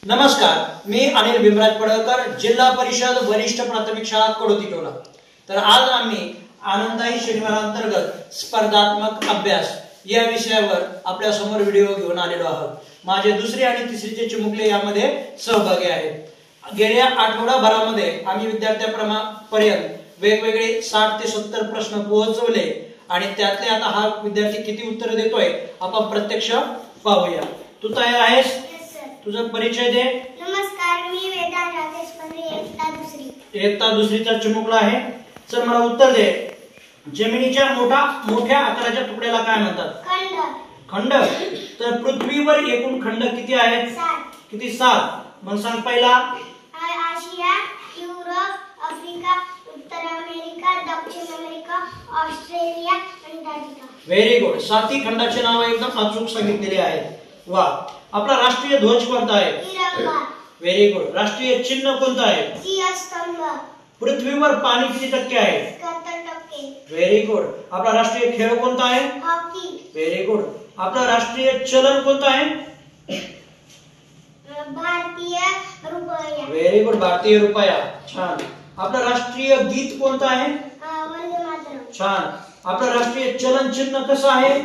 नमस्कार, मी अनिल भीमराज पडळकर, जिल्हा परिषद वरिष्ठ प्राथमिक शाळा कडोतीटोला। तर आज आम्ही आनंदाई शनिवारांतर्गत स्पर्धात्मक अभ्यास या विषयावर आपल्या समोर व्हिडिओ घेऊन आलेलो आहोत। माझे दुसरे आणि तिसरीचे चिमुकले यामध्ये सहभागी आहेत। गेल्या आठवडाभरामध्ये आम्ही विद्यार्थ्यांपर्यंत वेगवेगळे 60 ते 70 प्रश्न पोहोचवले आणि त्यातले आता हा विद्यार्थी किती उत्तर देतोय आपण प्रत्यक्ष पाहूया। तू तयार आहेस? तुझा परिचय दे। नमस्कार, मी वेदा राजेश पंधरे, इयत्ता दुसरीचा चिमुकला आहे। चल मला उत्तर दे। जमिनीच्या मोठ्या आकाराच्या तुकड्याला काय म्हणतात? खंड। खंड। तर पृथ्वीवर एकूण खंड किती आहेत? 7। किती? 7। मग सांग पहिला। आशिया, युरोप, आफ्रिका, उत्तर अमेरिका, दक्षिण America, Australia, Antarctica. Very good. 7 खंडाचे नाव एकदम अचूक सांगितलेले आहेत। वाह। आपला राष्ट्रीय ध्वज कोणता आहे? तिरंगा। Very good. राष्ट्रीय चिन्ह कोणतं आहे? सिंहस्तंभ। पृथ्वीवर पाणी किती टक्के आहे? 71%। Very good. आपला राष्ट्रीय खेळ कोणता आहे? हॉकी। Very good. आपला राष्ट्रीय चलन कोणतं आहे? भारतीय रुपया। Very good. भारतीय रुपया। छान। आपला राष्ट्रीय गीत कोणतं आहे? वंदे मातरम। छान। आपला राष्ट्रीय चलन चिन्ह कसं आहे?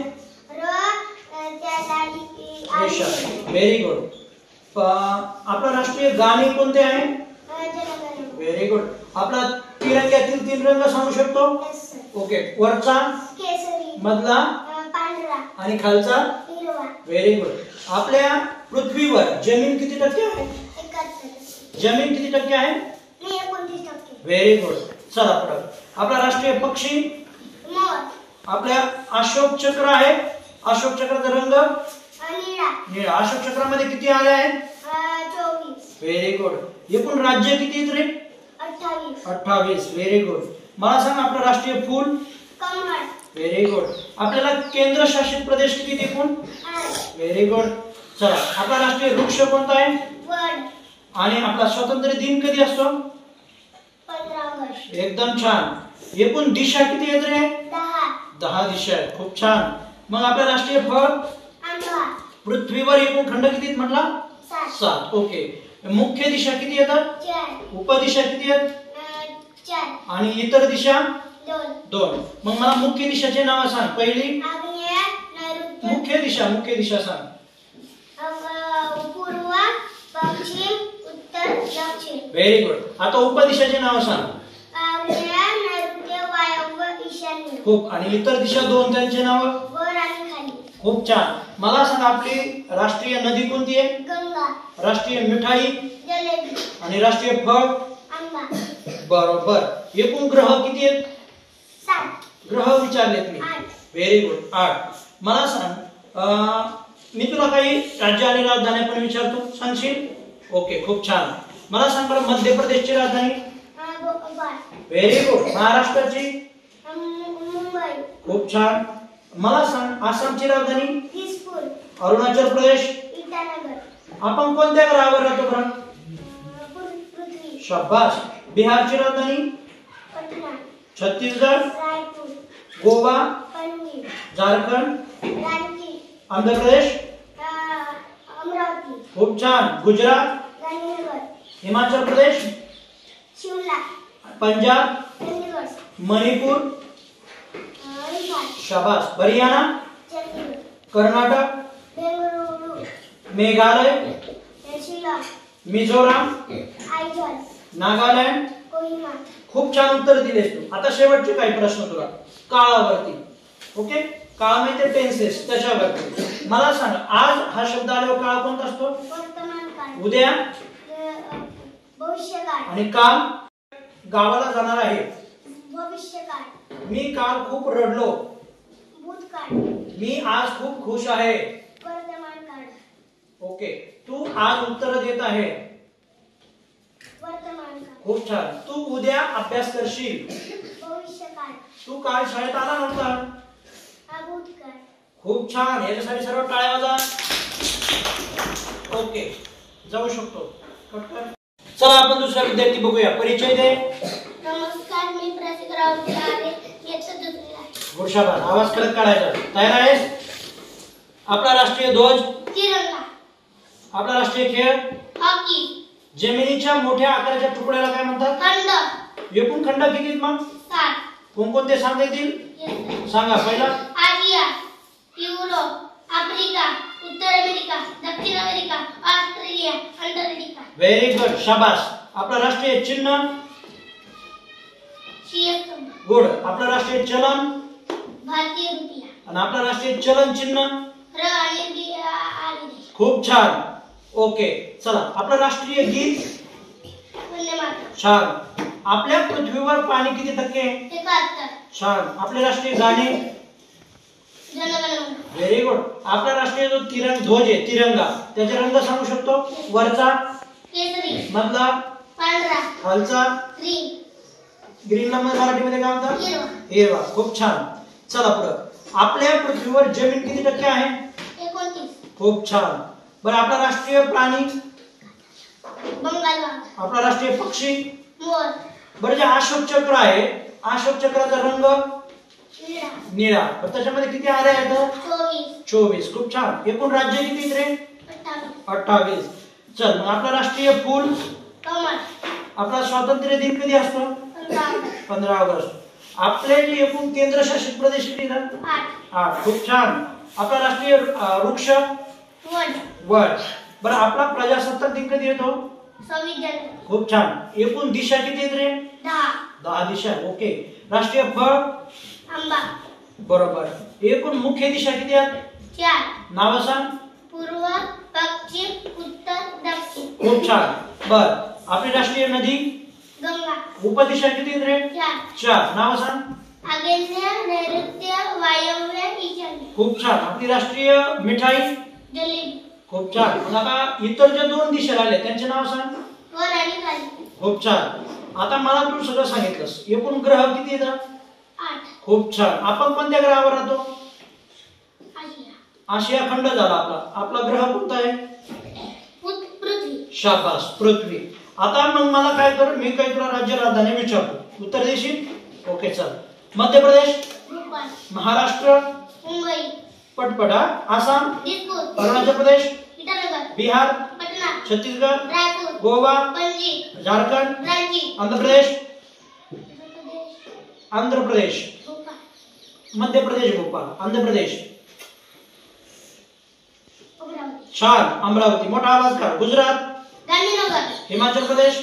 Very good. आपला राष्ट्रीय गाणे कोणते आहे? Very good. आपला तिरंग्यातील 3 रंग सांगू शकतो? ओके। वरचा केसरी, मधला पांढरा आणि खालचा हिरवा। Very good. आपल्या पृथ्वीवर जमीन किती टक्के आहे? 71%। जमीन किती टक्के आहे? 29%। Very good. चला पुढे। आपला राष्ट्रीय पक्षी मोर। आपल्या अशोक चक्र आहे। अशोक चक्राचा रंग निळा। निळा। अशोक चक्रामध्ये किती आले आहेत? 24। Very good. एकूण राज्य किती आहेत रे? 28। 28। Very good. मला सांग आपलं राष्ट्रीय फूल? कमळ। Very good. आपल्याला केंद्रशासित प्रदेश किती एकूण? 8। Very good. चला, आपला राष्ट्रीय वृक्ष कोणता आहे? वड। आणि आपला स्वातंत्र्य दिन कधी असतो? 15 ऑगस्ट। एकदम छान। एकूण दिशा किती आहेत रे? 10 दिशा आहेत। खूप छान। मग आपलं राष्ट्रीय फळ? आंबा। पृथ्वीवर एकूण खंड किती आहेत म्हटला? 7। ओके। मुख्य दिशा किती येतात? 4। उपदिशा किती आहेत? 4। आणि इतर दिशा? 2। मग मला मुख्य दिशाचे नाव सांग। पहिली आग्नेय, नैऋत्य, मुख्य दिशा सांग। पूर्व, पश्चिम, उत्तर, दक्षिण। Very good. आता उपदिशाचे नाव सांग। आग्नेय, नैऋत्य, वायव्य, ईशान्य। खूप। आणि इतर दिशा 2 त्यांचे नाव? वर आणि खाली। खूप छान। मला सांग आपली राष्ट्रीय नदी कोणती आहे? गंगा। राष्ट्रीय मिठाई? जलेबी। आणि राष्ट्रीय फळ? आंबा। बरोबर। एकूण ग्रह किती आहेत? 7। ग्रह विचारलेत मी। 8। Very good. 8। मला सांग मी तुला काही राज्य आणि राजधानी पण विचारतो, सांगशील? ओके। खूप छान। मला सांग बरं मध्य प्रदेशची राजधानी? भोपाळ। Very good. महाराष्ट्राची? मुंबई। खूप छान। मला सांग आसामची राजधानी? दिसपूर। अरुणाचल प्रदेश? इटानगर। आपण कोणत्या ग्रहावर राहतो बरं? पृथ्वी। शाबास। बिहारची राजधानी? पटना। छत्तीसगड? रायपूर। गोवा? पनवेल। झारखंड? रांची। आंध्र प्रदेश? अमरावती। खूप छान। गुजरात? गांधीनगर। हिमाचल प्रदेश? शिमला। पंजाब? चंदीगड। मणिपूर? रियाद। शाबास। हरियाणा? चंदीगड। कर्नाटक? बेंगळुरू। मेघालय? शिलाँग। मिझोराम? आयजॉल। नागालँड? कोहिमा। खूप छान उत्तर दिलेस तू। आता शेवटचे काही प्रश्न तुला काळावरती। ओके। काळ म्हणजे टेन्सेस, त्याच्यावरती मला सांग आज हा शब्द आल्यावर काळ कोणता असतो? वर्तमान काळ। उद्या? भविष्यकाळ। आणि काल? गावाला जाणार आहे। भविष्यकाळ। मी काल खूप रडलो। भूतकाळ। मी आज खूप खुश आहे। वर्तमान काळ। ओके। तू आज उत्तर देत आहे। वर्तमान काळ। खूप छान। तू उद्या अभ्यास करशील। भविष्यकाळ। तू काल शाळेत आला नव्हता। भूतकाळ। खूप छान। याच्यासाठी सर्व टाळ्या वाजवा। ओके, जाऊ शकतो। चला आपण दुसरा विद्यार्थी बघूया। परिचय दे। नमस्कार, मी प्रतीक राऊत आहे, इयत्ता दुसरीला आहे। गुरशाबाद। आवाज कडक काढायचा। तयार आहेस? आपला राष्ट्रीय ध्वज? तिरंगा। आपला राष्ट्रीय खेळ? हॉकी. जमिनीच्या मोठ्या आकाराच्या तुकड्याला काय म्हणतात? खंड. एकूण खंड किती आहेत मग? 7. कोणकोणते सांगता येतील? Yes. सांगा. पहिला आशिया, युरोप, आफ्रिका, उत्तर अमेरिका, दक्षिण America, Australia, Antarctica. Very good, शाबास. आपलं राष्ट्रीय चिन्ह? शीर्षक. गुड. आपलं राष्ट्रीय चलन? भारतीय रुपया. आणि आपलं राष्ट्रीय चलन चिन्ह? र आणि डी आले. खूप छान. ओके, चला. आपलं राष्ट्रीय गीत? वंदे मातरम. छान. आपल्या पृथ्वीवर पाणी किती टक्के? 71. छान. आपले राष्ट्रीय गाणे? जन गण मन. Very good. आपला राष्ट्रीय जो ध्वज आहे, तिरंगा, त्याचे रंग सांगू शकतो? वरचा? केसरी. मधला? पांढरा. खालचा? ग्रीन. ग्रीनला मराठीमध्ये काय म्हणतात? हिरवा. हिरवा. खूप छान. चला पुढं. आपल्या पृथ्वीवर जमीन किती टक्के आहे? 29. खूप छान. बरं, आपला राष्ट्रीय प्राणी? बंगाल वाघ. आपला राष्ट्रीय पक्षी? मोर. बरं, जे अशोक चक्र आहे, अशोक चक्राचा रंग? निळा. निळा. पण त्याच्यामध्ये किती आरे आहेत? 24. 24. खूप छान. एकूण राज्य किती रे? 28. 28. चल, मग आपलं राष्ट्रीय फूल? कमळ. आपला स्वातंत्र्य दिन कधी असतो? 15. 15 ऑगस्ट. आपले जे एकूण केंद्रशासित प्रदेश किती आहेत? 8. 8. खूप छान. आपला राष्ट्रीय वृक्ष? वड. वड. बरं, आपला प्रजासत्ताक दिन कधी येतो? 26 जानेवारी. खूप छान. एकूण दिशा किती आहेत रे? 10. 10 दिशा. ओके. राष्ट्रीय फळ? आंबा. बरोबर. एकूण मुख्य दिशा किती आहेत? 4. नाव सांग. पूर्व, पश्चिम, उत्तर, दक्षिण. खूप छान. बर, आपली राष्ट्रीय नदी? गंगा. उपदिशा किती आहेत रे? 4. 4. नाव सांग. आग्नेय, नैऋत्य, वायव्य, ईशान्य. खूप छान. आपली राष्ट्रीय मिठाई? जलेबी. खूप छान. मग आता इतर ज्या 2 दिशा राहिल्या त्यांचे नाव सांग. वर आणि खाली. खूप छान. आता मला तू सगळं सांगितलंस. एकूण ग्रह किती येतात? 8. खूप छान. आपण कोणत्या ग्रहावर राहतो? आशिया. आशिया खंड झाला आपला. आपला ग्रह कोणता आहे? पृथ्वी. शाबास, पृथ्वी. आता मग मला काय कर, मी काही तुला राज्य राजधानी विचारतो, उत्तर देशील? ओके, चल. मध्य प्रदेश? भोपाळ. महाराष्ट्र? मुंबई. पटपटा. आसाम? दिसपूर. अरुणाचल प्रदेश? ईटानगर. बिहार? पटना. छत्तीसगड? रायपूर. गोवा? पणजी. झारखंड? रांची. आंध्र प्रदेश? प्रदेश. आंध्र प्रदेश. भोपाळ. मध्य प्रदेश भोपाळ. आंध्र प्रदेश? अमरावती. छान. अमरावती. मोठा आवाज कर. गुजरात? गांधीनगर. हिमाचल प्रदेश?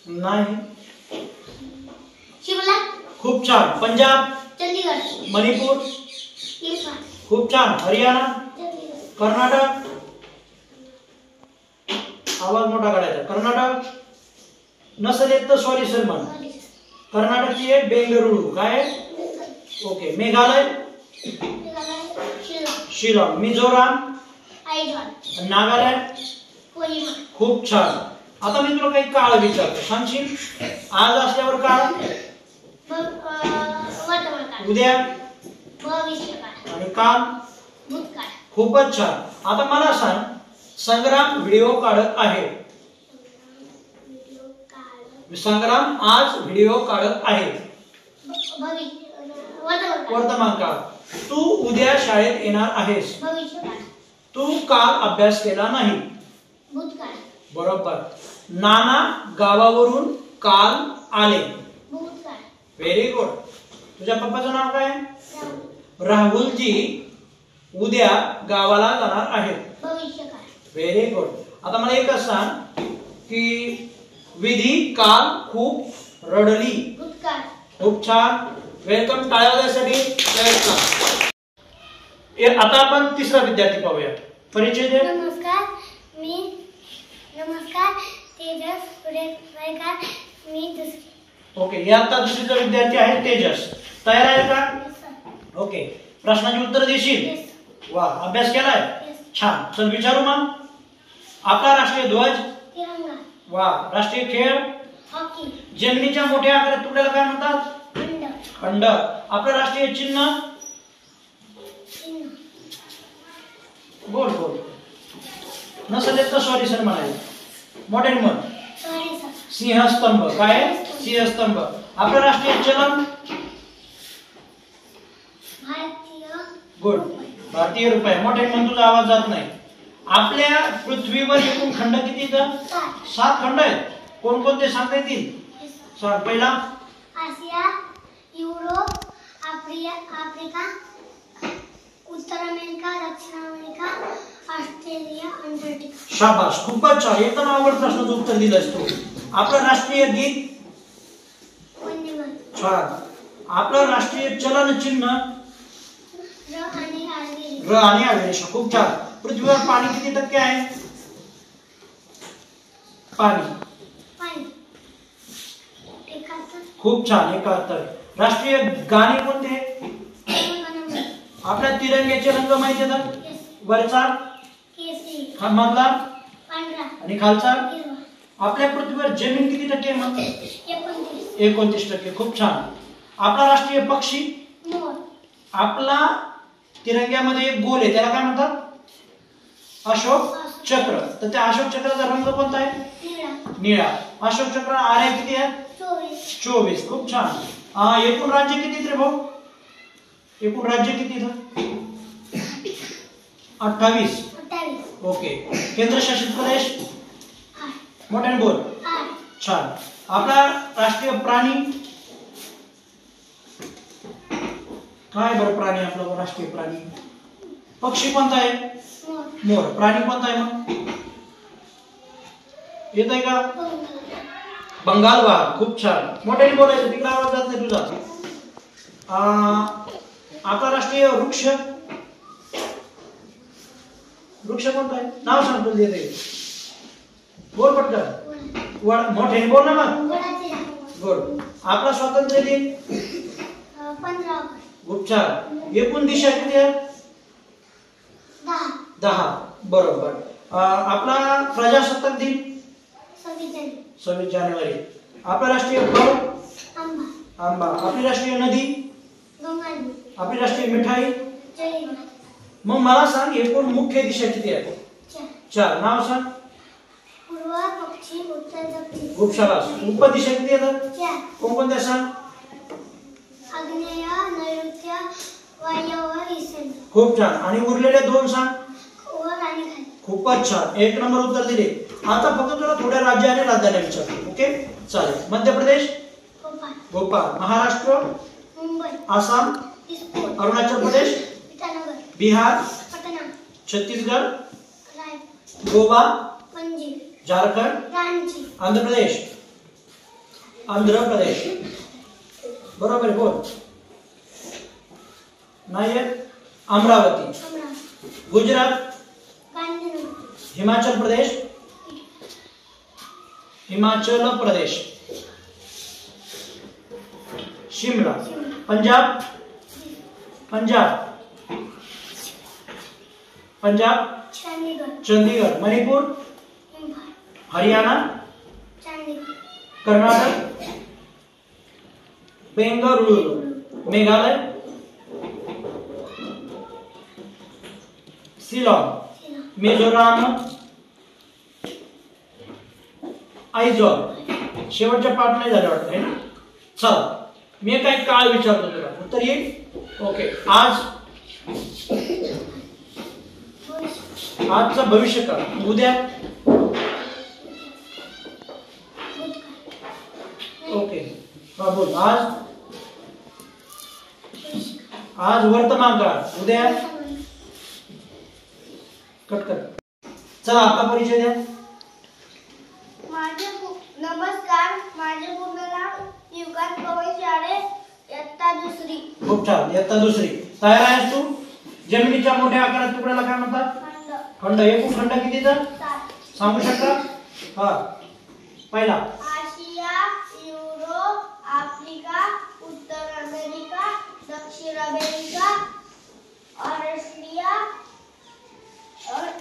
नाही. शिमला. खूप छान. पंजाब? चंदीगड. मणिपूर? इम्फाल. खूप छान. हरियाणा? चंदीगड. कर्नाटक? आवाज मोठा काढायचा. कर्नाटक? नसेल येत तर सॉरी सर म्हण. कर्नाटकची आहे बेंगळुरू. काय? ओके. मेघालय? शिलाँग. मिझोराम? आयजॉल. नागालँड? कोहिमा. खूप छान. आता मी तुला काही काळ विचारतो, सांगशील? आज असल्यावर काळ? वर्तमान काळ. उद्या? भविष्य काळ. आणि काल? भूतकाळ. खूपच छान. आता मला सांग, संग्राम व्हिडिओ काढत आहे. संग्राम आज व्हिडिओ काढत आहे. वर्तमान काळ. तू उद्या शाळेत येणार आहेस. भविष्य काळ. तू काल अभ्यास केला नाही. भूतकाळ. बरोबर. नाना गावावरून काल आले. भूतकाळ. Very good. तुझ्या पप्पाचं नाव काय? राहुलजी उद्या गावाला जाणार आहेत. भविष्य काळ. Very good. आता मला एकच सांग की विधी काल खूप रडली. भूतकाळ. खूप छान. वेलकम. टाळ्या वाजवण्यासाठी. आता आपण तिसरा विद्यार्थी पाहूया. परिचय दे. नमस्कार. तेजस पुरेकर. मी दुसरी. ओके. या आता दुसरीचा विद्यार्थी आहे तेजस. तयार आहे का? ओके. प्रश्नाची उत्तर देशील? वा. अभ्यास केलाय? छान. चल विचारू मग. आपला राष्ट्रीय ध्वज? तिरंगा. वा. राष्ट्रीय खेळ? हॉकी. जमिनीच्या मोठ्या आकारात तुकड्याला काय म्हणतात? खंड. खंड. आपलं राष्ट्रीय चिन्ह? बोल बोल. नसेल तर सॉरी सर म्हणायचं. मोठ्याने म्हण. सिंहस्तंभ. काय? सिंहस्तंभ. आपलं राष्ट्रीय चलन? भारतीय. गुड. भारतीय रुपये. मोठे म्हणून तुझा आवाज जात नाही. आपल्या पृथ्वीवर एकूण खंड किती आहेत? 7 खंड आहेत. कोणकोणते सांगता येतील? सांग. पहिला आशिया, युरोप, आफ्रिका, उत्तर अमेरिका, दक्षिण अमेरिका, ऑस्ट्रेलिया, अंटार्क्टिका. शाबास, खूपच छान. एकदम आवड प्रश्नाचं उत्तर दिलंस तू. आपलं राष्ट्रीय गीत? वंदे मातरम. छान. आपलं राष्ट्रीय चलन चिन्ह? र आणि आडवी. खूप छान. पृथ्वीवर पाणी किती टक्के आहे? पाणी खूप छान. 71. राष्ट्रीय गाणे कोणते? आपल्या तिरंग्याचे रंग माहिती आहेत? वरचा केसरी, मधला पांढरा आणि खालचा? हिरवा. आपल्या पृथ्वीवर जमीन किती टक्के आहे मग? 29. खूप छान. आपला राष्ट्रीय पक्षी? मोर. आपला तिरंग्यामध्ये एक गोल आहे, त्याला काय म्हणतात? अशोक चक्र. तर त्या अशोक चक्राचा रंग कोणता आहे? निळा. अशोक चक्र आरे किती आहेत? 24. खूप छान. एकूण राज्य किती रे भाऊ? एकूण राज्य किती? 28. ओके. केंद्रशासित प्रदेश? मोठ्याने बोल. छान. आपला राष्ट्रीय प्राणी काय? बरं, प्राणी आपला राष्ट्रीय प्राणी पक्षी कोणता आहे? मोर. प्राणी कोणता आहे मग? येत आहे का? बंगाल वाघ. खूप छान. मोठ्याने बोलायचं, तिकडे आवाज जात नाही तुझा. आपला राष्ट्रीय वृक्ष कोणता आहे? नाव सांग तुला. येते बोल पटकन. मोठ्याने बोल ना मग. बोल. आपला स्वातंत्र्य दिन? 15. खूप छान. एकूण दिशा किती आहेत? 10. बरोबर. आपला प्रजासत्ताक दिन? 26 जानेवारी. आपला राष्ट्रीय फळ? आंबा. आपली राष्ट्रीय नदी? आपली राष्ट्रीय मिठाई? मग मला सांग, एकूण मुख्य दिशा किती आहेत? 4. नाव सांग. पूर्व, पश्चिम, उत्तर, दक्षिण. खूप शाबास. उपदिशा किती येतात? 4. कोणकोणत्या सांग? आग्नेय, नैऋत्य, वायव्य, ईशान्य. खूप छान. आणि उरलेले 2 सांग. वर आणि खाली. खूपच छान. 1 नंबर उत्तर दिले. आता फक्त तुला थोड्या राज्य आणि राजधान्या विचारतो. ओके, चालेल. मध्य प्रदेश? भोपाळ. महाराष्ट्र? मुंबई. आसाम? अरुणाचल प्रदेश? ईटानगर. बिहार? पटना. छत्तीसगड? रायपूर. गोवा? पणजी. झारखंड? रांची. आंध्र प्रदेश. बरोबर आहे. बोल. नाही आहे? अमरावती. गुजरात? गांधीनगर. हिमाचल प्रदेश. शिमला. पंजाब? चंदीगड. मणिपुर? हरियाणा? कर्नाटक? बेंगळुरू. मेघालय? शिलॉंग. मिझोराम? आयझॉल. शेवटच्या पाठ नाही झाले वाटत आहे ना? चल, मी काय काळ विचारतो तुला, उत्तर येईल? ओके. आजचा भविष्यकाळ. उद्या? ओके. बोल. आज वर्तमान काळ. उद्या? कट. चला, आपला परिचय द्या. नमस्कार, माझे पूर्ण नाव युगात पवन शाळे, इयत्ता 2. खूप छान. इयत्ता 2. तयार आहेस तू? जमिनीच्या मोठ्या आकारात तुकड्याला काय म्हणतात? खंड. एकूण खंड किती तर सांगू शकता? हा. पहिला? आशिया, युरोप, आफ्रिका, उत्तर अमेरिका, दक्षिण अमेरिका, ऑस्ट्रेलिया,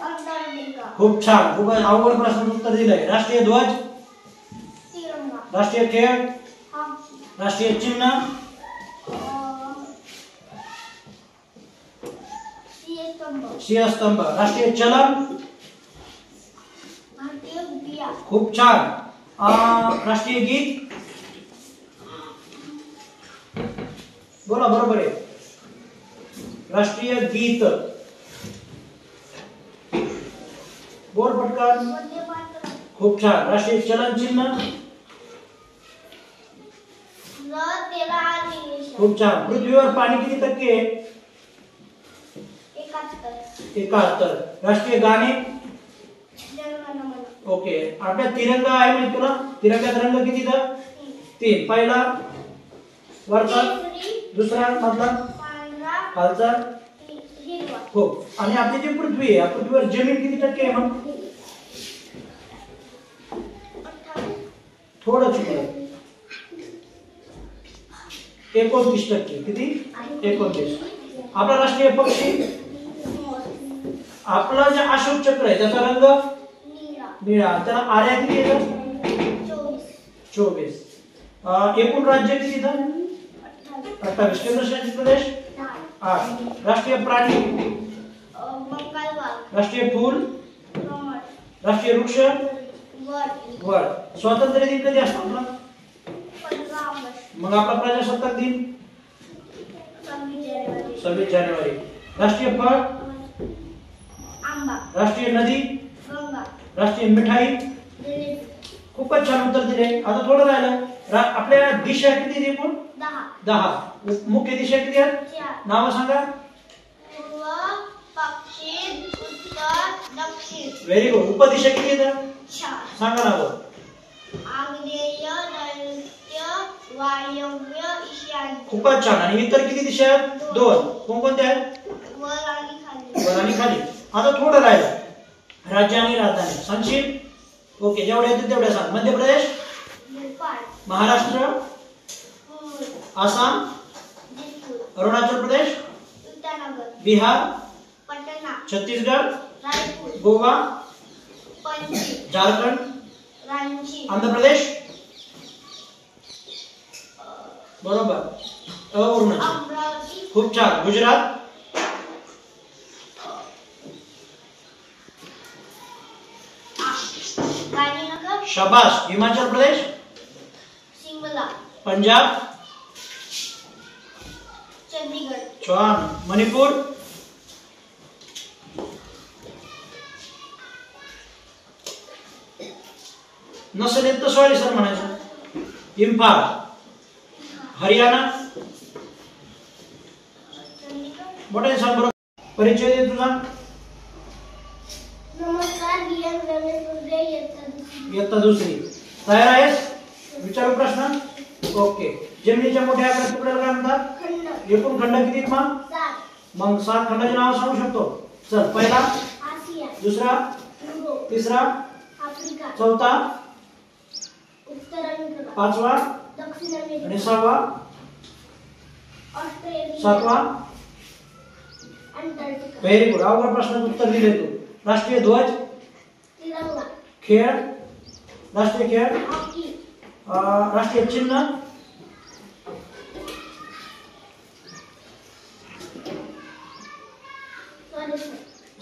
अंटार्क्टिका. खूप छान. खूप अवघड प्रश्नाचं उत्तर दिलंय. राष्ट्रीय ध्वज? तिरंगा. राष्ट्रीय खेळ? राष्ट्रीय चिन्ह? सिंहस्तंभ. राष्ट्रीय चलन? भारतीय रुपया. खूप छान. राष्ट्रीय गीत? बोला, बरोबर आहे. राष्ट्रीय गीत बोल पटकन. वंदे मातरम. खूप छान. राष्ट्रीय चलन चिन्ह. तेला आणि खूप छान. पृथ्वीवर पाणी किती टक्के आहे? 71. राष्ट्रीय गाणे. ओके. आपल्या तिरंगा आहे माहिती तुला? तिरंगाचा रंग किती तर? 3. पहिला वरचा, दुसरा मधला, खालचा. हो. आणि आपली जी पृथ्वी आहे, या पृथ्वीवर जमीन किती टक्के आहे मग? थोडं चुकलं. 29%. किती? 29. आपला राष्ट्रीय पक्षी. आपला जे अशोक चक्र आहे त्याचा रंग निळा. त्याला आर्या किती येतं? 24. एकूण राज्य किती येतं? 28. केंद्रशासित प्रदेश 8. राष्ट्रीय प्राणी. राष्ट्रीय फूल. राष्ट्रीय वृक्ष. वड. स्वातंत्र्य दिन कधी असतो आपला? मग आपला प्रजासत्ताक दिन 26 जानेवारी. राष्ट्रीय फळ. राष्ट्रीय नदी. राष्ट्रीय मिठाई. खूपच छान उत्तर दिले. आता थोडं राहिलं. आपल्या दिशा किती एकूण? 10. मुख्य दिशा किती आहेत? नाव सांगा. पूर्व, पश्चिम, उत्तर, दक्षिण. Very good. उपदिशा किती आहेत? 4. सांगा नाव. आग्नेय, नैऋत्य, वायव्य, ईशान्य. खूपच छान. आणि इतर किती दिशा आहेत? 2. कोणकोणत्या आहेत? वर आणि खाली. वर आणि खाली. आता थोडं राहिलं. राज्य आणि राजधानी सांगशील? ओके. जेवढे येतील तेवढे सांग. मध्य प्रदेश. महाराष्ट्र. आसाम. अरुणाचल प्रदेश. ईटानगर. बिहार. पटना. छत्तीसगड. रायपूर. गोवा. पणजी. झारखंड. रांची. आंध्र प्रदेश. बरोबर. अरुणाचल. अमरावती. खूप छान. गुजरात. गांधीनगर. शाबाश. हिमाचल प्रदेश. शिमला. पंजाब. चंदीगड. छान. मणिपूर. नसेल येत तर सॉरी सर म्हणायचं. इम्फाल. हरियाणा. मोठे सांग बरोबर. परिचय दे तुझा. नमस्कार. रमेश गुजरे. इयत्ता 2. तयार आहेस? विचारू प्रश्न. ओके. जमिनीच्या मोठ्या आकाराच्या तुकड्याला काय म्हणतात? खंड. एकूण खंड किती आहेत मग? 7. मग 7 खंडाचे नाव सांगू शकतो. चल. पहिला. आशिया. दुसरा. युरोप. तिसरा. आफ्रिका. चौथा. उत्तर अमेरिका. पाचवा. दक्षिण अमेरिका. आणि 6वा. ऑस्ट्रेलिया. 7वा. अंटार्क्टिका. Very good. अवघड प्रश्नाचं उत्तर दिले तू. राष्ट्रीय ध्वज. तिरंगा. खेळ. राष्ट्रीय खेळ. हॉकी. राष्ट्रीय चिन्ह.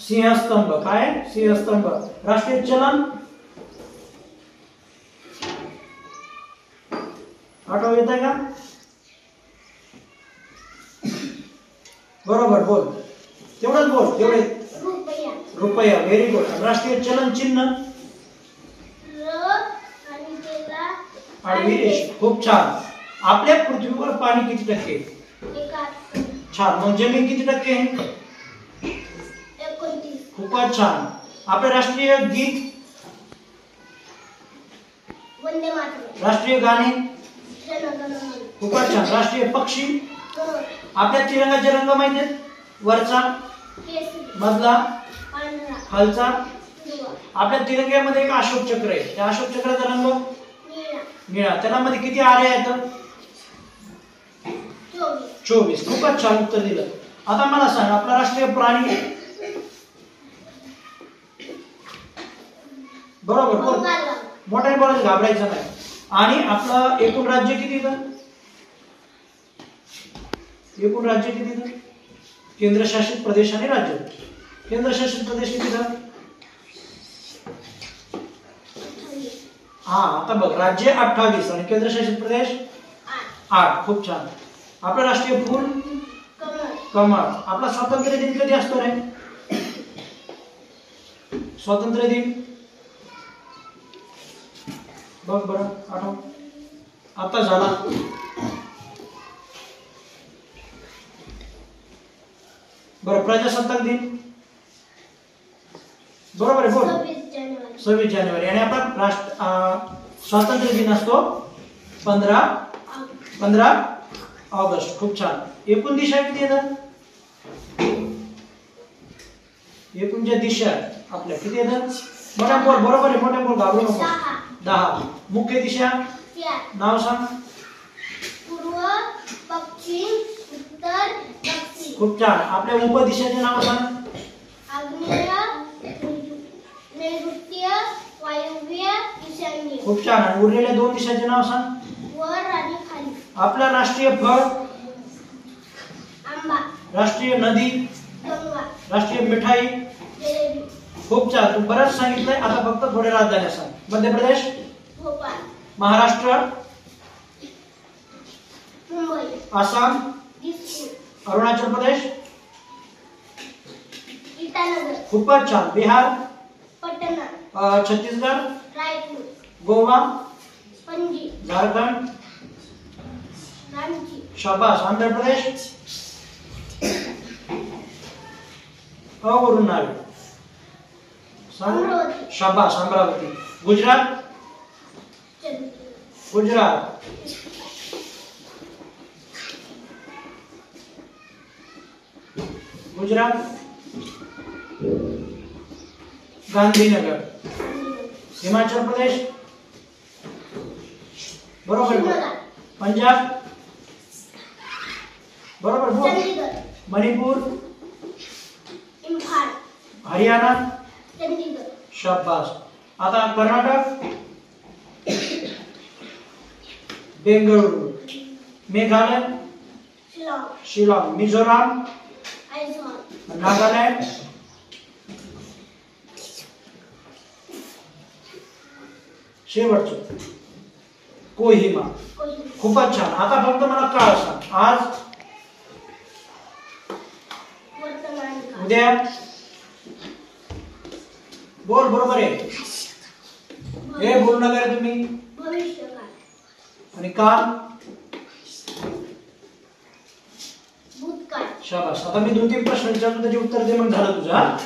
सिंहस्तंभ. काय? सिंहस्तंभ. राष्ट्रीय चलन. आठव येत आहे का? बरोबर. बोल. तेवढंच बोल. तेवढे. रुपया. रुपया. Very good. राष्ट्रीय चलन चिन्ह. आणि त्याला आडवी रेष. खूप छान. आपल्या पृथ्वीवर पाणी किती टक्के? 71. छान. मग जमीन किती टक्के? 29. खूपच छान. आपले राष्ट्रीय गीत. वंदे मातरम. राष्ट्रीय गाणे. जनगण. खूपच छान. राष्ट्रीय पक्षी. गरुड. आपल्या तिरंगाचे रंग माहिती आहेत? वरचा, केसरी. मधला, पांढरा. खालचा. हिरवा. आपल्या तिरंग्यामध्ये एक अशोक चक्र आहे. त्या अशोक चक्राचा रंग निळा. निळा. त्याला मध्ये किती आरे आहेत? 24. खूपच छान उत्तर दिलं. आता मला सांग आपला राष्ट्रीय प्राणी. बरोबर. बोल. मोठ्याने बोलायचं, घाबरायचं नाही. आणि आपलं एकूण राज्य किती येतं? एकूण राज्य किती येतं? केंद्रशासित प्रदेश आणि राज्य. केंद्रशासित प्रदेश किती येतं? हा. आता बघ. राज्य 28 आणि केंद्रशासित प्रदेश 8. खूप छान. आपलं राष्ट्रीय फूल. कमळ. आपला स्वातंत्र्य दिन कधी असतो रे? स्वातंत्र्य दिन बघ बरं आठव आता झाला. बरं प्रजासत्ताक दिन बरोबर आहे बोल. 26 जानेवारी. आणि आपला स्वातंत्र्य दिन असतो 15 ऑगस्ट. खूप छान. एकूण दिशा किती येतात? एकूण ज्या दिशा आपल्या किती येतात? मोठ्या बोल. बरोबर आहे मोठ्या बोल घाबरू नको. 10. मुख्य दिशा नाव सांग. पूर्व पश्चिम उत्तर दक्षिण. खूप छान. आपल्या उपदिशाचे नाव सांग. आग्नेय नैऋत्य वायव्य ईशान्य. खूप छान. आणि उरलेल्या 2 दिशाचे नाव सांग. वर आणि खाली. आपला राष्ट्रीय फळ आंबा. राष्ट्रीय नदी गंगा. राष्ट्रीय मिठाई. जिलेबी. खूप छान. तू बरंच सांगितलंय. आता फक्त थोडे राजधान्या सांग. मध्य प्रदेश भोपाळ. महाराष्ट्र मुंबई. आसाम दिसपूर. अरुणाचल प्रदेश इटानगर. खूपच छान. बिहार पटना. छत्तीसगड रायपूर. गोवा पणजी. झारखंड रांची. शाबास. आंध्र प्रदेश वरून नावे सांग. अमरावती. शाबास. अमरावती. गुजरात गुजरात गुजरात गांधीनगर. हिमाचल प्रदेश बरोबर बोल. पंजाब बरोबर बोल. चंदीगड. मणिपूर इम्फाल. हरियाणा चंदीगड. शाबास. आता कर्नाटक बेंगळुरू. मेघालय शिलाँग. शिलाँग. मिझोराम आयझॉल. नागालँड शेवटचं कोहिमा. खूपच छान. आता फक्त मला काळ सांग. आज वर्तमान काळ. उद्या बोल. बरोबर आहे. हे बोल नका रे तुम्ही. भविष्यकाळ. आणि काल भूतकाळ. शाबास. आता मी 2-3 प्रश्न विचारतो त्याचे उत्तर दे मग झालं तुझा.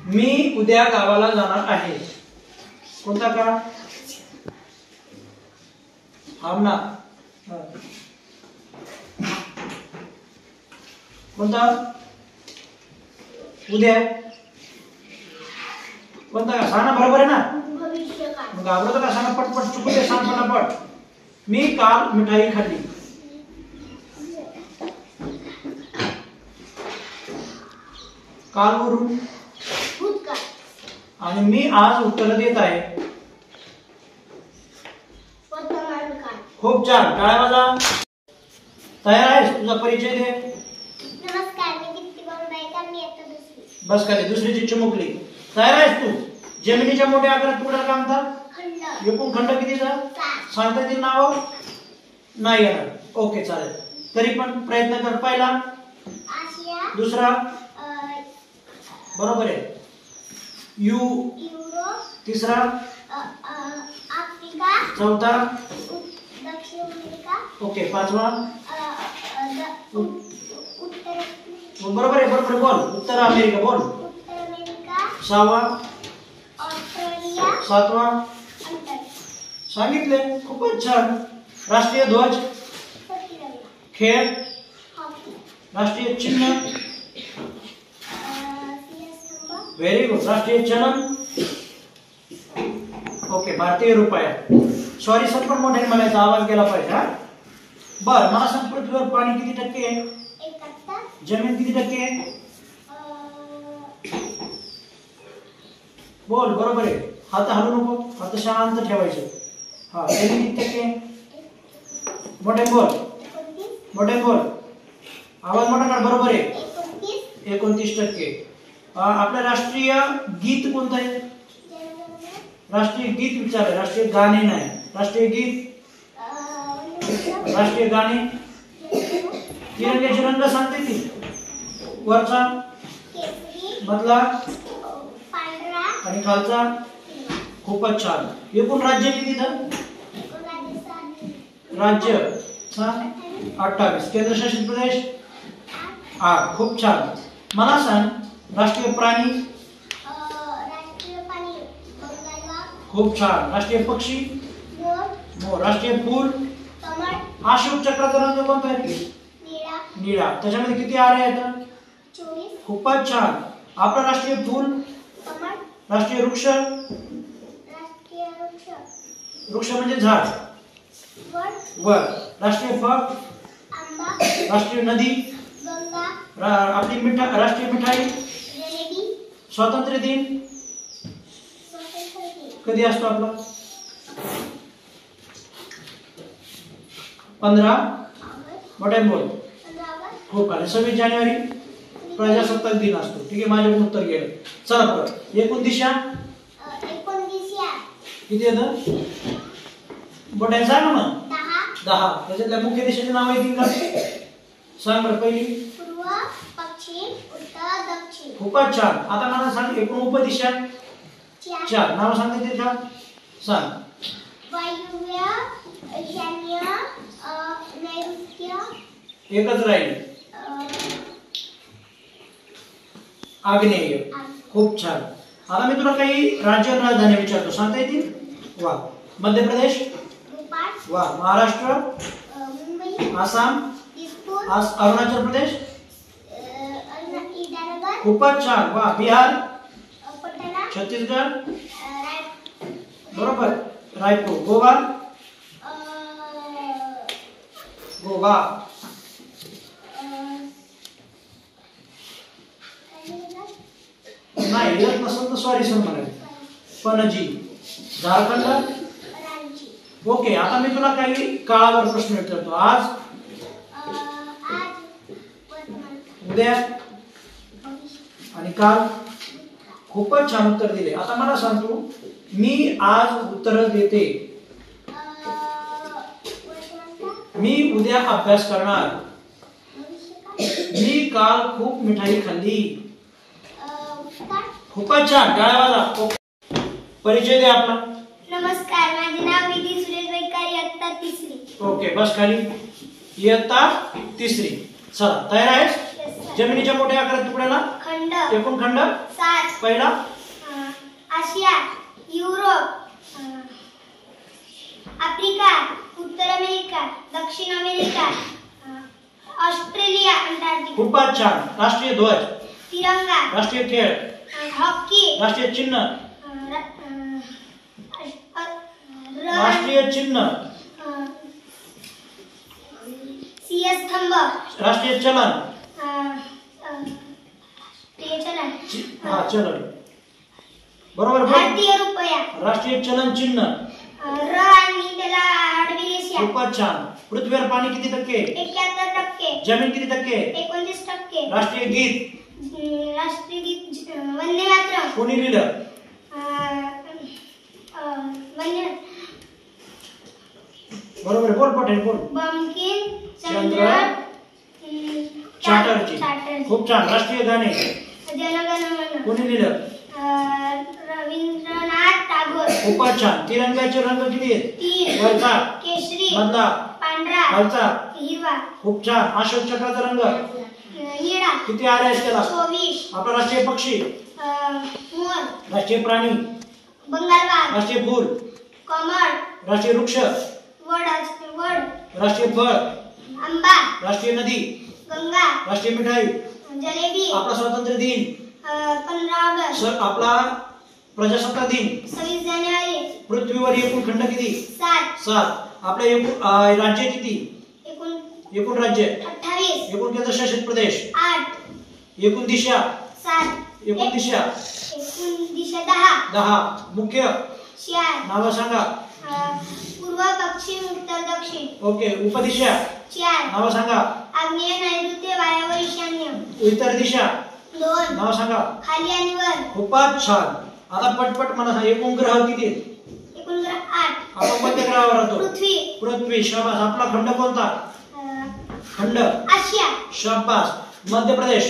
मी उद्या गावाला जाणार आहे. कोणता काळ? थांब ना. कोणता? उद्या कोणता का? सांग बरोबर आहे ना. भविष्यकाळ. मग घाबरतो का? सांगा पटपट. चुकू दे. सांग पटापट. मी काल मिठाई खाल्ली. काल वरून भूतकाळ. आणि मी आज उत्तर देत आहे. वर्तमान काळ. खूप छान. टाळ्या वाजवा. तयार आहेस? तुझा परिचय दे. नमस्कार, मी दीप्ती गोंडवाईकर. मी इयत्ता 2री. बस खाली. दुसरीची चिमुकली. तयार आहेस तू? जमिनीच्या मोठ्या आकारात तुकड्याला काय म्हणतात? खंड. एकूण खंड कितीचा? 7. सांगता येतील नाव? नाही येणार. ओके चालेल. तरी पण प्रयत्न कर. पहिला आशिया. दुसरा बरोबर आहे. युरोप. तिसरा आफ्रिका. चौथा दक्षिण अमेरिका. ओके. पाचवा उत्तर. बरोबर आहे. बरोबर बोल. उत्तर अमेरिका बोल. उत्तर अमेरिका. 6वा ऑस्ट्रेलिया. 7वा अंटार्क्टिका. सांगितले. खूपच छान. राष्ट्रीय ध्वज. तिरंगा. खेळ. हॉकी. राष्ट्रीय चिन्ह. सिंहस्तंभ. Very good. राष्ट्रीय चलन. ओके. भारतीय रुपया. सॉरी सर पण मोठ्याने म्हणायचा आवाज गेला पाहिजे. हा बर. मला सांग पृथ्वीवर पाणी किती टक्के आहे? 71. जमीन किती टक्के आहे? बोल. बरोबर आहे. हात हलू नको. हात शांत ठेवायचे. हा. जमीन किती टक्के आहे? मोठे बोल. 29. मोठे बोल. आवाज मोठा काढ. बरोबर आहे. 29. 29%. आपलं राष्ट्रीय गीत कोणतं आहे? राष्ट्रीय गीत विचारलं. राष्ट्रीय गाणे नाही. राष्ट्रीय गीत. राष्ट्रीय गाणे. तिरंग्याचे रंग सांगते ती. वरचा केसरी. मधला पांढरा. आणि खालचा खूपच छान. एकूण राज्य किती तर राज्य 28, केंद्रशासित प्रदेश 8. खूप छान. मला सांग राष्ट्रीय प्राणी. खूप छान. राष्ट्रीय पक्षी मोर. राष्ट्रीय फूल. अशोक चक्राचा रंग कोणता आहे? निळा. त्याच्यामध्ये किती आरे आहेत? 24. खूपच छान. आपलं राष्ट्रीय फूल. राष्ट्रीय वृक्ष. वृक्ष म्हणजे झाड. वर. राष्ट्रीय फळ. राष्ट्रीय नदी. आपली राष्ट्रीय मिठाई. स्वातंत्र्य दिन कधी असतो आपला? 15 मोठे बोल. खूप आले. 26 जानेवारी प्रजासत्ताक दिन असतो. ठीक आहे, माझ्याकडून उत्तर गेलं. चला परत. एकूण दिशा किती येतं? मोठ्या सांग ना. 10. त्याच्यातल्या मुख्य दिशेचे नाव येतील का? सांग बरं. पहिली पूर्व, पश्चिम, उत्तर, दक्षिण. खूपच छान. आता मला सांग एकूण उपदिशा 4. नाव सांगते ते का? सांग. वायव्य, ईशान्य, नैऋत्य. एकच राहील. आग्नेय. खूप छान. आता मी तुला काही राज्य राजधानी विचारतो, सांगता येतील? वा. मध्य प्रदेश. वा. महाराष्ट्र. मुंबई. आसाम. दिसपूर. अरुणाचल प्रदेश. ईटानगर. खूपच छान. वा. बिहार. पटना. छत्तीसगड. बरोबर. रायपूर. गोवा. गोवा. नाही येत नसेल तर सॉरी सर म्हणाले. पणजी. झारखंड. ओके. आता मी तुला काही काळावर प्रश्न विचारतो. आज, उद्या आणि काल. खूपच छान उत्तर दिले. आता मला सांग तू, मी आज उत्तर देते, मी उद्या अभ्यास करणार, मी काल खूप मिठाई खाल्ली. खूपच छान. टाळ्या वाजवा. परिचय द्या आपला. नमस्कार, माझे नाव विधी सुरेश बैकारी, इयत्ता 3री. ओके, बस खाली. इयत्ता 3री. चला, तयार आहेस? जमिनीच्या मोठ्या आकारात तुकड्याला खंड. एकूण खंड 7. पहिला आशिया, युरोप, आफ्रिका, उत्तर अमेरिका, दक्षिण अमेरिका, ऑस्ट्रेलिया, अंटार्क्टिका. खूपच छान. राष्ट्रीय ध्वज. तिरंगा. राष्ट्रीय खेळ. हॉकी. राष्ट्रीय चिन्ह. राष्ट्रीय चिन्ह. स्तंभ. राष्ट्रीय चलन. हा, चलन. बरोबर. भारतीय रुपया. राष्ट्रीय चलन चिन्ह. आणि त्याला आडवी रेषा. खूपच छान. पृथ्वीवर पाणी किती टक्के? 71%. जमीन किती टक्के? 29%. राष्ट्रीय गीत. राष्ट्रीय गीत वंदे मातरम. कोणी लिहिलं? बरोबर. बोल पटेल बोल. बंकिम चंद्र चॅटर्जी. खूप छान. राष्ट्रीय गाणे. जनगण मन. कोणी लिहिलं? रवींद्रनाथ टागोर. खूपच छान. तिरंगाचे रंग किती आहेत? 3. वरचा. केशरी. मधला. पांढरा. खालचा. हिरवा. खूप छान. अशोक चक्राचा रंग निळा. किती आरे आहेत त्याला? 24. आपला राष्ट्रीय पक्षी. मोर. राष्ट्रीय प्राणी. बंगाल वाघ. राष्ट्रीय फूल. कमळ. राष्ट्रीय वृक्ष. वड. राष्ट्रीय फळ. आंबा. राष्ट्रीय नदी. गंगा. राष्ट्रीय मिठाई. जलेबी. आपला स्वातंत्र्य दिन. 15 ऑगस्ट. आपला प्रजासत्ताक दिन. 26 जानेवारी. पृथ्वीवर एकूण खंड किती? 7. आपल्या एकूण राज्य किती? एकूण राज्य 28. एकूण केंद्रशासित प्रदेश 8. एकूण दिशा 7. एकूण दिशा 10. मुख्य 4. नाव सांगा. पूर्व, पश्चिम, उत्तर, दक्षिण. ओके. उपदिशा 4. नाव सांगा. आग्नेय, नैऋत्य, वायव्य, ईशान्य. उत्तर दिशा 2. नाव सांगा. खाली आणि वर. खूपच छान. आता पटपट मला सांग, एकूण ग्रह किती आहेत? एकूण ग्रह 8. आपण कोणत्या ग्रहावर राहतो? पृथ्वी. शाबास. आपला खंड कोणता? खंड आशिया. शाबास. मध्य प्रदेश.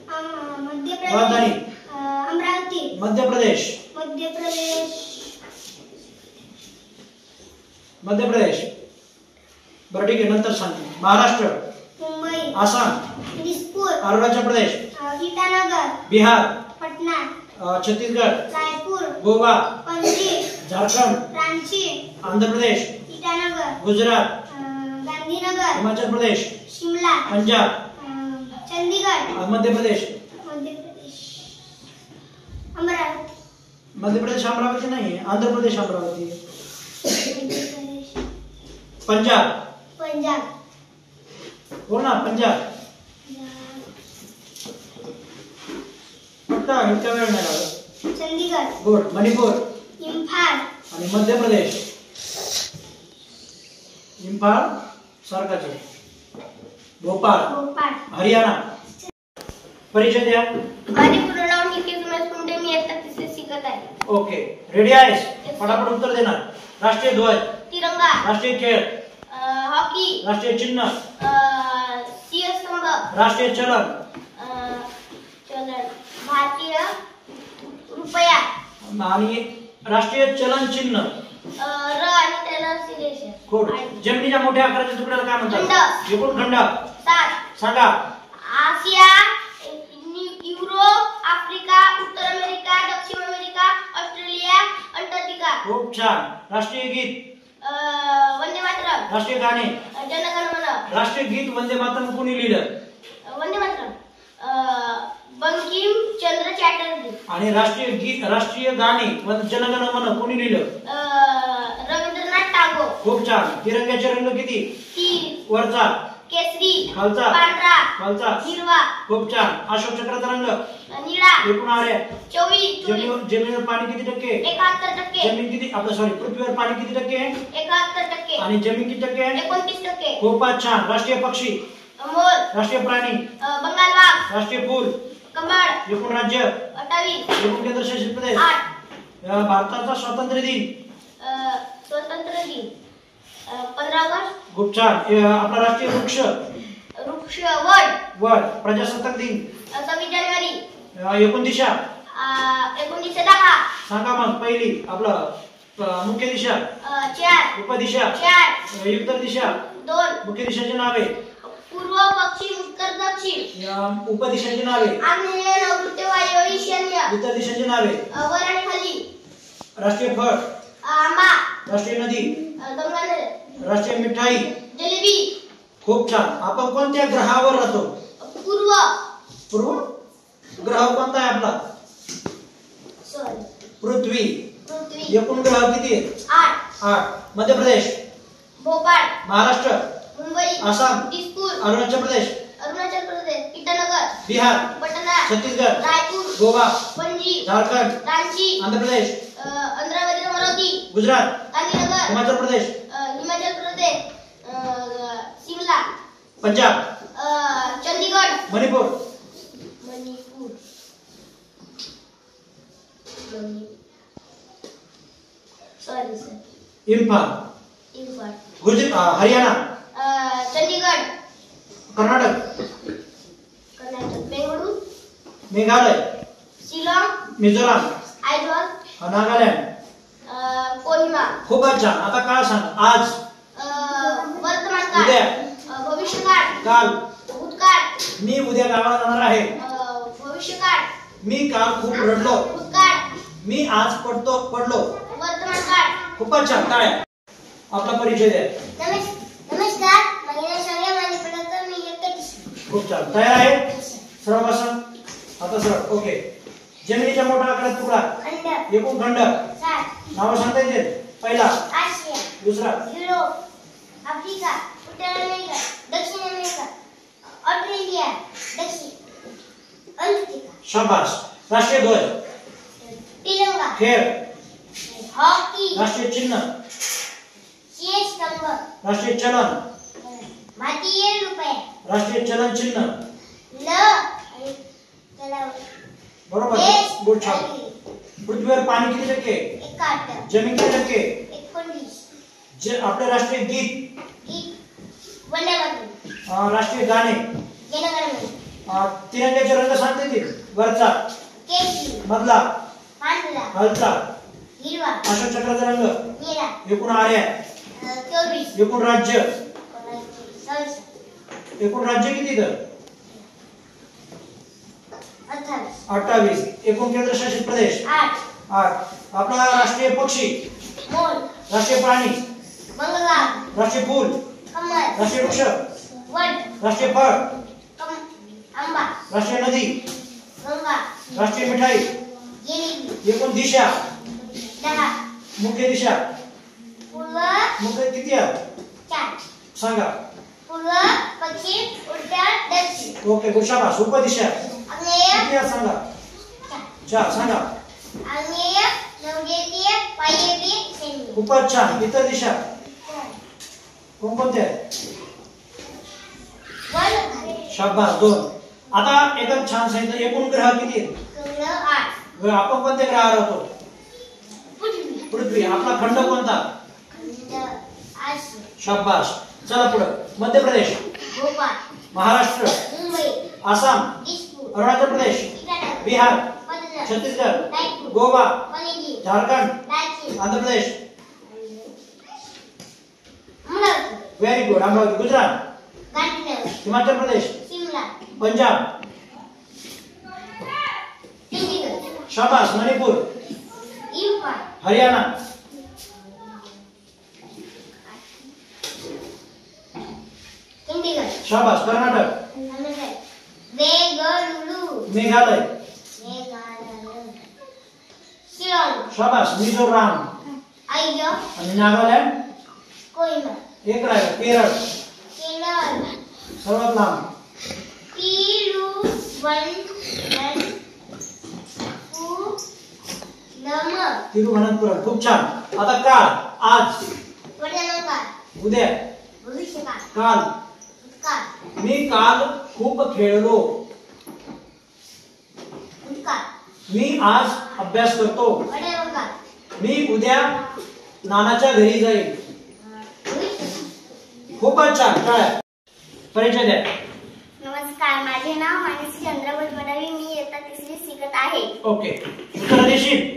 मध्य प्रदेश. राजधानी. अमरावती. मध्य प्रदेश. मध्य प्रदेश मध्य प्रदेश बरं ठीक आहे नंतर सांगते. महाराष्ट्र, मुंबई, आसाम, दिसपूर, अरुणाचल प्रदेश, ईटानगर, बिहार, पटना, छत्तीसगढ़, रायपुर, गोवा, पणजी, झारखंड, रांची, आंध्र प्रदेश, ईटानगर, गुजरात, गांधीनगर, हिमाचल प्रदेश, शिमला, पंजाब, चंदीगढ़, मध्य प्रदेश, अमरावती, मध्य प्रदेश अमरावती नहीं है, आंध्र प्रदेश अमरावती है. पंजाब, पंजाब, बोल ना पंजाब. पट्टा इतका वेळ नाही लागत. चंदीगढ़, गुड. मणिपूर इम्फाल, आणि मध्य प्रदेश. इम्फाल सारखाच आहे. भोपाळ, भोपाळ. हरियाणा. परिचय द्या. माझे पूर्ण नाव निकेत उमेश कुंडे, मी इयत्ता 3री शिकत आहे. ओके. रेडी आहेस? फटाफट उत्तर देणार. राष्ट्रीय ध्वज, तिरंगा, राष्ट्रीय खेळ, हॉकी, राष्ट्रीय चिन्ह, सिंहस्तंभ, राष्ट्रीय चलन, चलन, भारतीय रुपया, आणि राष्ट्रीय चलन चिन्ह. र आणि त्याला सिलेश. गुड. जमिनीच्या मोठ्या आकाराच्या तुकड्याला काय म्हणतात? खंड. एकूण खंड 7. सांगा. आशिया, युरोप, आफ्रिका, उत्तर अमेरिका, दक्षिण अमेरिका, ऑस्ट्रेलिया, अंटार्क्टिका. खूप छान. राष्ट्रीय गीत, वंदे मातरम, राष्ट्रीय गाणे, जनगण मन. राष्ट्रीय गीत वंदे मातरम कोणी लिहिलं? वंदे मातरम, बंकिम चंद्र चॅटर्जी. आणि राष्ट्रीय गाणे जनगण मन कोणी लिहिलं? रवींद्रनाथ टागोर. खूप छान. तिरंग्याचे रंग किती? 3. वरचा, केसरी, खालचा, पांढरा, खालचा, हिरवा. खूप छान. अशोक चक्राचा रंग? निळा. एकूण आरे? 24. जमिनीवर पाणी किती टक्के? 71%. जमीन किती पृथ्वीवर पाणी किती टक्के? 71%. आणि जमीन किती टक्के? 29%. खूपच छान. राष्ट्रीय पक्षी? मोर. राष्ट्रीय प्राणी? बंगाल वाघ. राष्ट्रीय फूल? कमळ. एकूण राज्य? 28. एकूण केंद्रशासित प्रदेश? 8. भारताचा स्वातंत्र्य दिन? स्वतंत्र दिन 15 ऑगस्ट. खूप छान. आपला राष्ट्रीय वृक्ष? वृक्ष वड. प्रजासत्ताक दिन? 26 जानेवारी. एकूण दिशा? 1910. सांगा मग. पहिली आपलं मुख्य दिशा? 4. उपदिशा? 4. उत्तर दिशा? 2. मुख्य दिशाची नावे? पूर्व, पश्चिम, उत्तर, दक्षिण. उपदिशाची नावे? आग्नेय, नैऋत्य, वायव्य, ईशान्य. उत्तर दिशाची नावे? वर आणि खाली. राष्ट्रीय फळ? आंबा. राष्ट्रीय नदी? गंगा नदी. राष्ट्रीय मिठाई? जलेबी. खूप छान. आपण कोणत्या ग्रहावर राहतो? पूर्व. ग्रह कोणता आहे आपला? पृथ्वी. एकूण ग्रह किती आहेत? 8. मध्य प्रदेश? भोपाळ. महाराष्ट्र? मुंबई, आसाम, दिसपूर, अरुणाचल प्रदेश, ईटानगर, बिहार, पटना, छत्तीसगढ़, रायपुर, गोवा, पणजी, झारखंड, रांची, आंध्र प्रदेश, अमरावती, गुजरात, गांधीनगर, हिमाचल प्रदेश, शिमला, पंजाब, चंडीगढ़, मणिपुर, इम्फाल, गुजरात, हरियाणा, चंडीगढ़, कर्नाटक, बेंगलुरु, मेघालय, शिलांग, मिझोराम, आइजॉल, नागालँड. कोहिमा. खूपच छान. आता काळ सांग. आज, वर्तमान काळ, उद्या, भविष्यकाळ, काल, भूतकाळ, मी उद्या गावाला जाणार आहे. भविष्यकाळ, मी काल खूप रडलो. भूतकाळ, मी आज पडलो. वर्तमान काळ. खूपच छान. टाळ्या. आपला परिचय द्या. नमस्कार, माझे सगळे माझे प्रथम मी एकच. खूप छान. तयार आहे? सरळ बसा. आता सरळ. ओके. जमिनीच्या मोठा आकारात तुकडा? खंड. एकूण खंड? 7. नाव सांगता येतील? पहिला? आशिया, दुसरा? युरोप, आफ्रिका, उत्तर अमेरिका, दक्षिण अमेरिका, ऑस्ट्रेलिया, दक्षिण अंटार्क्टिका. शाबास. राष्ट्रीय ध्वज? तिरंगा. खेळ? हॉकी. राष्ट्रीय चिन्ह? सिंहस्तंभ. राष्ट्रीय चलन? भारतीय रुपया. राष्ट्रीय चलन चिन्ह? ल आणि त्याला बरोबर. गुड छान. पृथ्वीवर पाणी किती टक्के? 71. जमीन किती टक्के? 19. आपले राष्ट्रीय गीत? वंदे मातरम. राष्ट्रीय गाणे? जनगण मन. तिरंग्याचे रंग सांगता येतील? वरचा? केसरी, मधला? पांढरा खालचा हिरवा अशोक चक्राचा रंग निळा एकूण आर्या 24 एकूण राज्य 27 एकूण राज्य किती तर 28 एकूण केंद्रशासित प्रदेश 8 आपला राष्ट्रीय पक्षी मोर राष्ट्रीय प्राणी बंगला राष्ट्रीय फूल कमल राष्ट्रीय वृक्ष वड राष्ट्रीय फळ आंबा राष्ट्रीय नदी गंगा राष्ट्रीय मिठाई जिलेबी एकूण दिशा 10 मुख्य दिशा पूर्व मुख्य किती आहे 4 सांगा पूर्व पश्चिम उत्तर दक्षिण ओके गुशाबास उपदिशा आग्नेय किती आहे सांगा 4 सांगा आग्नेय नैऋत्य वायव्य ईशान्य खूपच छान इतर दिशा कोणकोणत्या आहेत शाबास 2 आता एकदम छान सांगितलं एकूण ग्रह किती आहेत 8 आपण कोणत्या ग्रहावर राहतो पृथ्वी आपला खंड कोणता शाबास चला पुढे मध्य प्रदेश भोपाळ महाराष्ट्र मुंबई आसाम दिसपूर अरुणाचल प्रदेश इटानगर बिहार मद्रास छत्तीसगढ़ रायपूर गोवा पणजी झारखंड रांची आंध्र प्रदेश अमरावती व्हेरी गुड अमरावती गुजरात गांधीनगर हिमाचल प्रदेश शिमला पंजाब चंदीगड शाबास मणिपुर इम्फाल हरियाणा चंदीगड शाबास कर्नाटक बेंगळुरू मेघालय शिलाँग शाबास मिझोराम आयजॉ आणि नागालँड कोहिमा एक राहिला केरळ केरळ सर्वात लांब तिरुवनंतपुरम खूप छान आता काल आज वर्तमानकाळ उद्या भविष्यकाळ काल भूतकाळ मी काल खूप खेळलो भूतकाळ मी आज अभ्यास करतो वर्तमानकाळ मी उद्या नानाच्या घरी जाईल भविष्यकाळ खूपच छान काय परिचय द्या नमस्कार माझे नाव मानसी चंद्रभूत बडावी मी इयत्ता 3री शिकत आहे ओके उत्तर देशील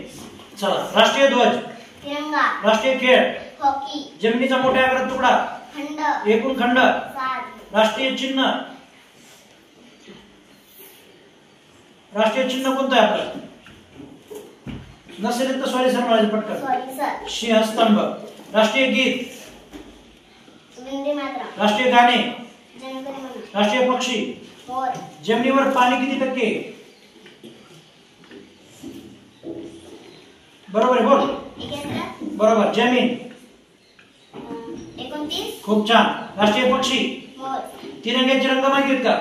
चला राष्ट्रीय ध्वज तिरंगा राष्ट्रीय खेळ हॉकी जमिनीचा मोठा आकारात तुकडा खंड एकूण खंड सात राष्ट्रीय चिन्ह राष्ट्रीय चिन्ह कोणतं आहे आपलं नसेल तर सॉरी सर म्हणायचं पटकन सॉरी सर सिंहस्तंभ राष्ट्रीय गीत वंदे मातरम राष्ट्रीय गाणे जनगण मन राष्ट्रीय पक्षी मोर जमिनीवर पाणी किती टक्के बरोबर आहे बोल 71 बरोबर जमीन 29 खूप छान राष्ट्रीय पक्षी मोर तिरंग्याचे रंग माहिती आहेत का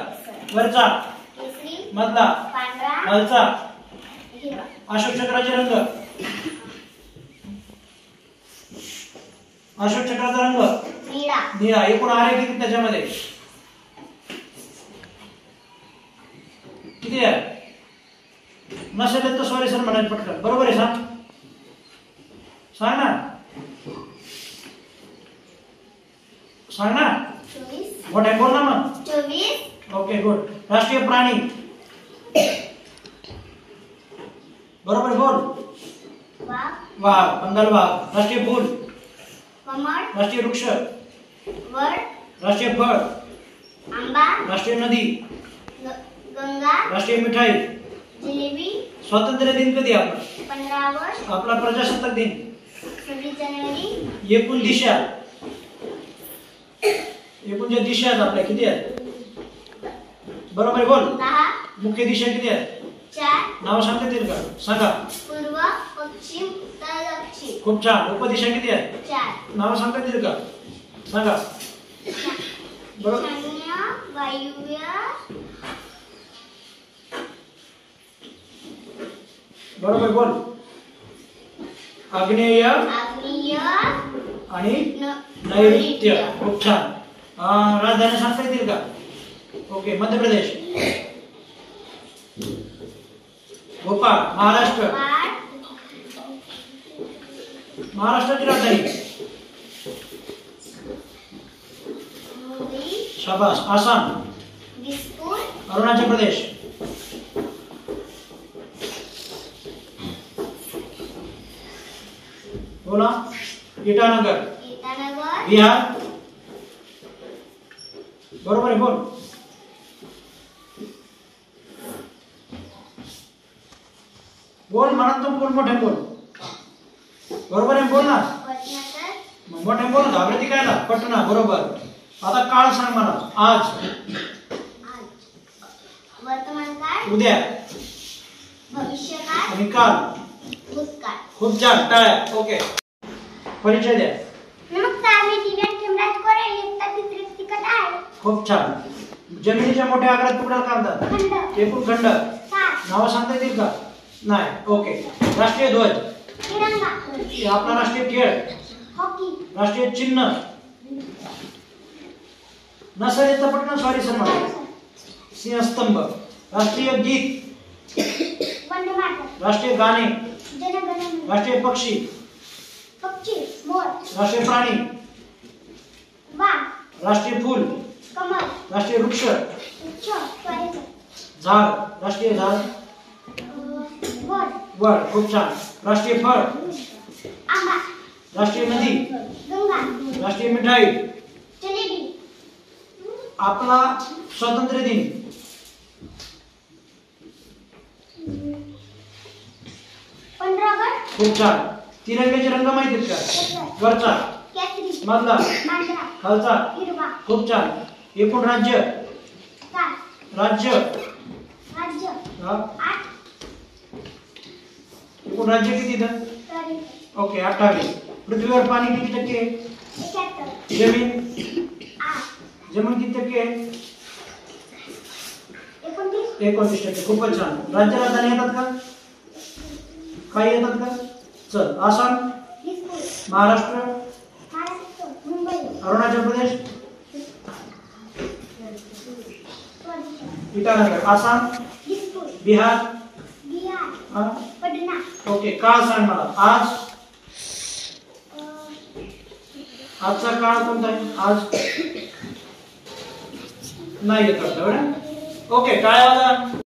वरचा केसरी मधला पांढरा खालचा हिरवा अशोक चक्राचे रंग अशोक चक्राचा रंग निळा निळा एकूण आरे किती त्याच्यामध्ये किती आहे नसेल तर सॉरी सर म्हणायचं पटकन बरोबर आहे सांग सांग ना सांग ना 24 मोठ्या बोल ना मग 24 ओके गुड राष्ट्रीय प्राणी बरोबर बोल वाघ वाघ बंगाल वाघ राष्ट्रीय फूल कमळ राष्ट्रीय वृक्ष वड राष्ट्रीय फळ आंबा राष्ट्रीय नदी गंगा राष्ट्रीय मिठाई जिलेबी स्वातंत्र्य दिन कधी आपला 15 ऑगस्ट आपला प्रजासत्ताक दिन 26 जानेवारी एकूण दिशा एकूण ज्या दिशा आहेत आपल्या किती आहेत बरोबर बोल 10 मुख्य दिशा किती आहेत 4 नाव सांगता येतील का सांगा पूर्व पश्चिम उत्तर दक्षिण खूप छान उपदिशा किती आहेत 4 नाव सांगता येतील का सांगा बरोबर ईशान्य वायव्य बरोबर बोल आग्नेय आग्नेय आणि नैऋत्य खूप छान राजधानी सांगता येतील का ओके मध्य प्रदेश भोपाळ महाराष्ट्र महाराष्ट्राची राजधानी मुंबई शाबास आसाम दिसपूर अरुणाचल प्रदेश बोला. ईटानगर. ईटानगर. बिहार. बरोबर आहे, बोल. बोल म्हणत तो बोल, मोठे बोल. बरोबर आहे, बोल ना. मोठे बोल, घाबरती काय ना. पटना. बरोबर. आता काळ सांग मला. आज. वर्तमान काळ. उद्या. भविष्यकाळ. आणि काल. भूतकाळ. खूप छान, टाळ्या. ओके. परिचय द्या. नमस्कार, मी दिव्या खेमराज कोरे, इयत्ता तिसरी शिकत आहे. खूप छान. जमिनीच्या मोठ्या आकारात तुकडा काढतात. खंड. एकूण खंड. 7. नाव सांगता येतील का? नाही. ओके. राष्ट्रीय ध्वज. तिरंगा. आपला राष्ट्रीय खेळ. हॉकी. राष्ट्रीय चिन्ह. नसर येतं पटकन. सॉरी सर मला. सिंहस्तंभ. राष्ट्रीय गीत. वंदे मातरम. राष्ट्रीय गाणे. जन गण मन. राष्ट्रीय पक्षी. पक्षी. मोर. राष्ट्रीय प्राणी. वाघ. राष्ट्रीय फूल. कमल. राष्ट्रीय वृक्ष. वृक्ष. स्वारीचं. झाड. राष्ट्रीय झाड. वड. वड. खूप छान. राष्ट्रीय फळ. आंबा. राष्ट्रीय नदी. गंगा. राष्ट्रीय मिठाई. जलेबी. आपला स्वातंत्र्य दिन. 15 ऑगस्ट. खूप छान. तिरंग्याचे रंग माहिती आहेत का? वरचा. केसरी. मधला. पांढरा. खालचा. हिरवा. खूप छान. एकूण राज्य. 7. राज्य. राज्य. हा? 8. एकूण राज्य किती इथं? सॉरी. ओके. 28. पृथ्वीवर पाणी किती टक्के आहे? 71. जमीन. 8. जमीन किती टक्के आहे? 29. 29%. खूपच छान. राज्य राजधानी येतात का? काही येतात का? चल. आसाम. दिसपूर. महाराष्ट्र. महाराष्ट्र. मुंबई. अरुणाचल प्रदेश. स्वदेश. ईटानगर. आसाम. दिसपूर. बिहार. बिहार. हा? पटना. ओके. काळ सांग मला. आज. आजचा काळ कोणता आहे? आज नाही येत. ओके. टाळ्या वाजवा.